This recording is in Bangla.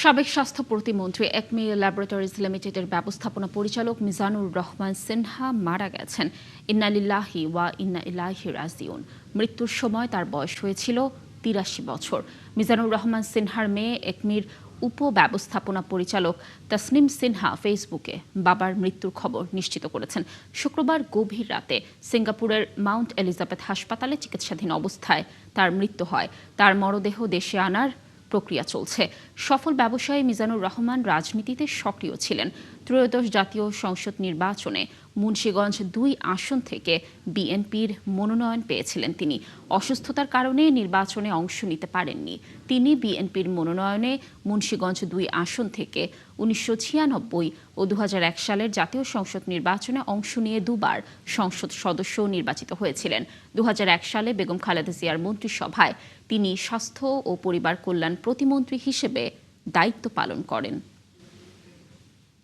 সাবেক স্বাস্থ্য প্রতিমন্ত্রী একমি ল্যাবরেটরিজ লিমিটেডের ব্যবস্থাপনা পরিচালক মিজানুর রহমান সিনহা মারা গেছেন। ইন্না লিল্লাহি ওয়া ইন্না ইলাইহি রাজিউন। মৃত্যুর সময় তার বয়স হয়েছিল ৮৩ বছর। মিজানুর রহমান সিনহার মেয়ে একমির উপব্যবস্থাপনা পরিচালক তাসনিম সিনহা ফেসবুকে বাবার মৃত্যুর খবর নিশ্চিত করেছেন। শুক্রবার গভীর রাতে সিঙ্গাপুরের মাউন্ট এলিজাবেথ হাসপাতালে চিকিৎসাধীন অবস্থায় তার মৃত্যু হয়। তার মরদেহ দেশে আনার প্রক্রিয়া চলছে। সফল ব্যবসায়ী মিজানুর রহমান রাজনীতিতে সক্রিয় ছিলেন। ত্রয়োদশ জাতীয় সংসদ নির্বাচনে মুন্সিগঞ্জ ২ আসন থেকে বিএনপির মনোনয়ন পেয়েছিলেন তিনি। অসুস্থতার কারণে নির্বাচনে অংশ নিতে পারেননি। তিনি বিএনপির মনোনয়নে মুন্সিগঞ্জ ২ আসন থেকে ১৯৯৬ ও ২০০১ সালের জাতীয় সংসদ নির্বাচনে অংশ নিয়ে দুবার সংসদ সদস্য নির্বাচিত হয়েছিলেন। ২০০১ সালে বেগম খালেদা জিয়ার মন্ত্রিসভায় তিনি স্বাস্থ্য ও পরিবার কল্যাণ প্রতিমন্ত্রী হিসেবে দায়িত্ব পালন করেন।